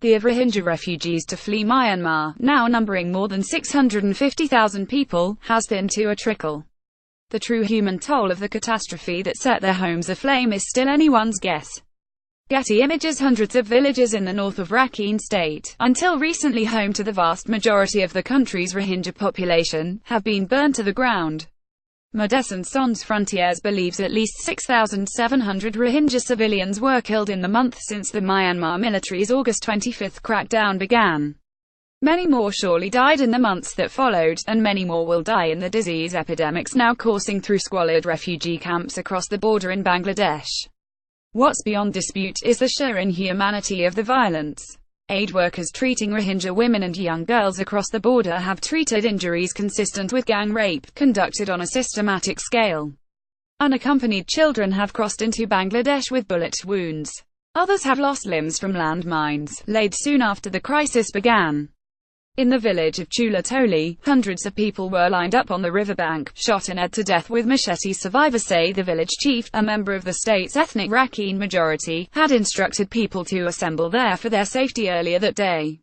The of Rohingya refugees to flee Myanmar, now numbering more than 650,000 people, has thinned to a trickle. The true human toll of the catastrophe that set their homes aflame is still anyone's guess. Getty Images. Hundreds of villages in the north of Rakhine State, until recently home to the vast majority of the country's Rohingya population, have been burned to the ground. Médecins Sans Frontières believes at least 6,700 Rohingya civilians were killed in the month since the Myanmar military's August 25 crackdown began. Many more surely died in the months that followed, and many more will die in the disease epidemics now coursing through squalid refugee camps across the border in Bangladesh. What's beyond dispute is the sheer inhumanity of the violence. Aid workers treating Rohingya women and young girls across the border have treated injuries consistent with gang rape, conducted on a systematic scale. Unaccompanied children have crossed into Bangladesh with bullet wounds. Others have lost limbs from landmines, laid soon after the crisis began. In the village of Chula Toli, hundreds of people were lined up on the riverbank, shot and ed to death with machetes. Survivors say the village chief, a member of the state's ethnic Rakhine majority, had instructed people to assemble there for their safety earlier that day.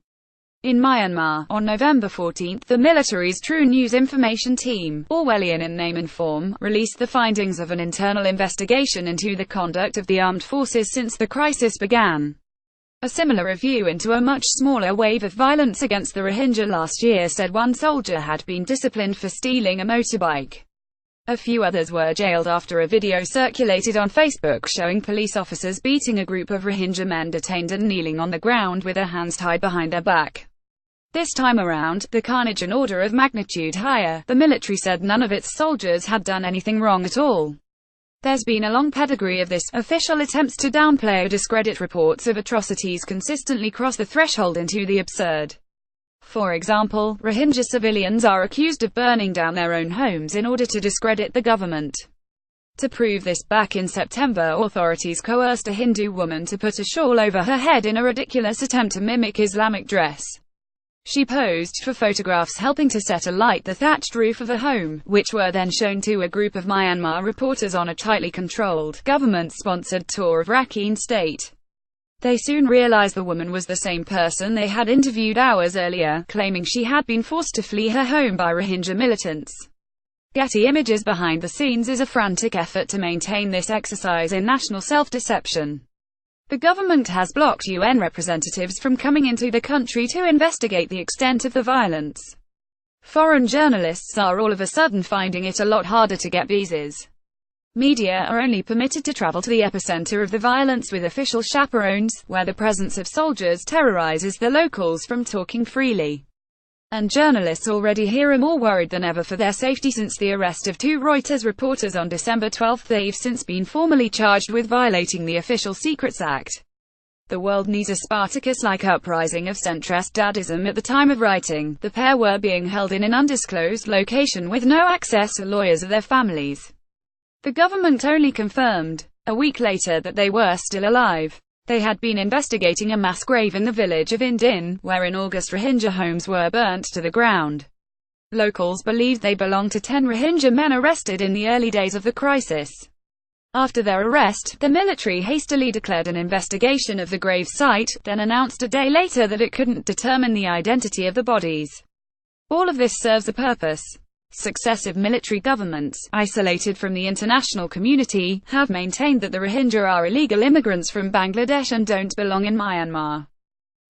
In Myanmar, on November 14, the military's True News Information Team, Orwellian in name and form, released the findings of an internal investigation into the conduct of the armed forces since the crisis began. A similar review into a much smaller wave of violence against the Rohingya last year said one soldier had been disciplined for stealing a motorbike. A few others were jailed after a video circulated on Facebook showing police officers beating a group of Rohingya men detained and kneeling on the ground with their hands tied behind their back. This time around, the carnage an order of magnitude higher. The military said none of its soldiers had done anything wrong at all. There's been a long pedigree of this. Official attempts to downplay or discredit reports of atrocities consistently cross the threshold into the absurd. For example, Rohingya civilians are accused of burning down their own homes in order to discredit the government. To prove this, back in September, authorities coerced a Hindu woman to put a shawl over her head in a ridiculous attempt to mimic Islamic dress. She posed for photographs helping to set alight the thatched roof of a home, which were then shown to a group of Myanmar reporters on a tightly controlled, government-sponsored tour of Rakhine State. They soon realized the woman was the same person they had interviewed hours earlier, claiming she had been forced to flee her home by Rohingya militants. Getty Images. Behind the scenes is a frantic effort to maintain this exercise in national self-deception. The government has blocked UN representatives from coming into the country to investigate the extent of the violence. Foreign journalists are all of a sudden finding it a lot harder to get visas. Media are only permitted to travel to the epicenter of the violence with official chaperones, where the presence of soldiers terrorizes the locals from talking freely. And journalists already here are more worried than ever for their safety since the arrest of two Reuters reporters on December 12. They've since been formally charged with violating the Official Secrets Act. The world needs a Spartacus-like uprising of centrist dadism. At the time of writing, the pair were being held in an undisclosed location with no access to lawyers or their families. The government only confirmed, a week later, that they were still alive. They had been investigating a mass grave in the village of Indin, where in August Rohingya homes were burnt to the ground. Locals believed they belonged to 10 Rohingya men arrested in the early days of the crisis. After their arrest, the military hastily declared an investigation of the grave site, then announced a day later that it couldn't determine the identity of the bodies. All of this serves a purpose. Successive military governments, isolated from the international community, have maintained that the Rohingya are illegal immigrants from Bangladesh and don't belong in Myanmar.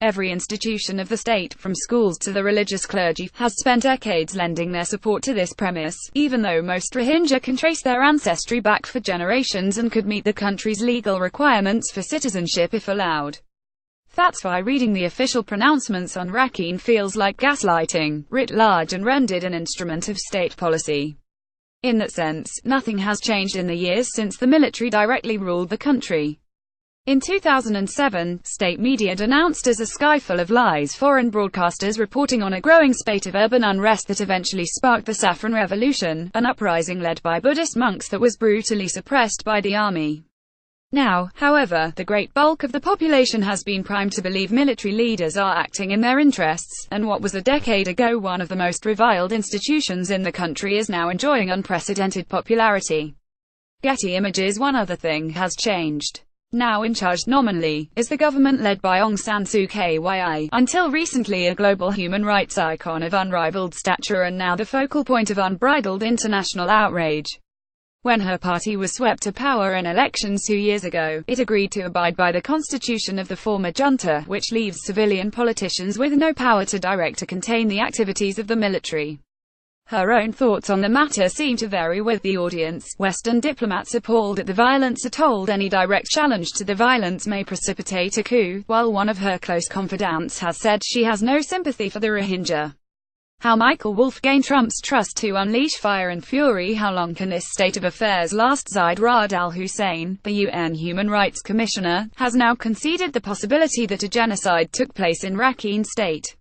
Every institution of the state, from schools to the religious clergy, has spent decades lending their support to this premise, even though most Rohingya can trace their ancestry back for generations and could meet the country's legal requirements for citizenship if allowed. That's why reading the official pronouncements on Rakhine feels like gaslighting, writ large and rendered an instrument of state policy. In that sense, nothing has changed in the years since the military directly ruled the country. In 2007, state media denounced as a sky full of lies foreign broadcasters reporting on a growing spate of urban unrest that eventually sparked the Saffron Revolution, an uprising led by Buddhist monks that was brutally suppressed by the army. Now, however, the great bulk of the population has been primed to believe military leaders are acting in their interests, and what was a decade ago one of the most reviled institutions in the country is now enjoying unprecedented popularity. Getty Images. One other thing has changed. Now in charge nominally, is the government led by Aung San Suu Kyi, until recently a global human rights icon of unrivaled stature and now the focal point of unbridled international outrage. When her party was swept to power in elections 2 years ago, it agreed to abide by the constitution of the former junta, which leaves civilian politicians with no power to direct or contain the activities of the military. Her own thoughts on the matter seem to vary with the audience. Western diplomats appalled at the violence are told any direct challenge to the violence may precipitate a coup, while one of her close confidants has said she has no sympathy for the Rohingya. How Michael Wolff gained Trump's trust to unleash fire and fury. How long can this state of affairs last? Zaid Ra'ad al-Hussein, the UN Human Rights Commissioner, has now conceded the possibility that a genocide took place in Rakhine State.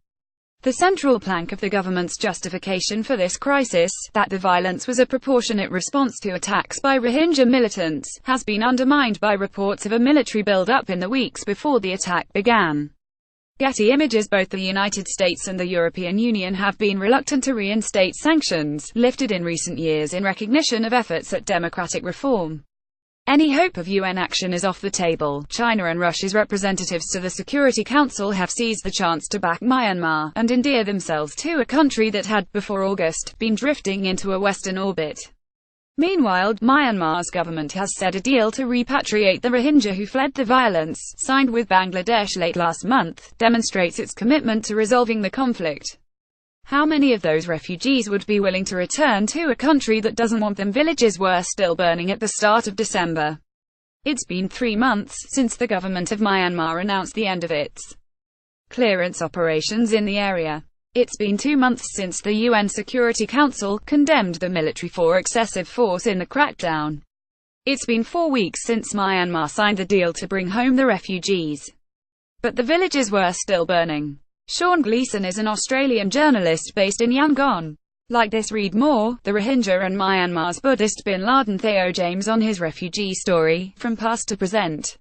The central plank of the government's justification for this crisis, that the violence was a proportionate response to attacks by Rohingya militants, has been undermined by reports of a military build-up in the weeks before the attack began. Getty Images. Both the United States and the European Union have been reluctant to reinstate sanctions, lifted in recent years in recognition of efforts at democratic reform. Any hope of UN action is off the table. China and Russia's representatives to the Security Council have seized the chance to back Myanmar, and endear themselves to a country that had, before August, been drifting into a Western orbit. Meanwhile, Myanmar's government has said a deal to repatriate the Rohingya who fled the violence, signed with Bangladesh late last month, demonstrates its commitment to resolving the conflict. How many of those refugees would be willing to return to a country that doesn't want them? Villages were still burning at the start of December. It's been 3 months since the government of Myanmar announced the end of its clearance operations in the area. It's been 2 months since the UN Security Council condemned the military for excessive force in the crackdown. It's been 4 weeks since Myanmar signed the deal to bring home the refugees. But the villages were still burning. Sean Gleeson is an Australian journalist based in Yangon. Like this, read more: The Rohingya and Myanmar's Buddhist Bin Laden. Theo James on his refugee story, From Past to Present.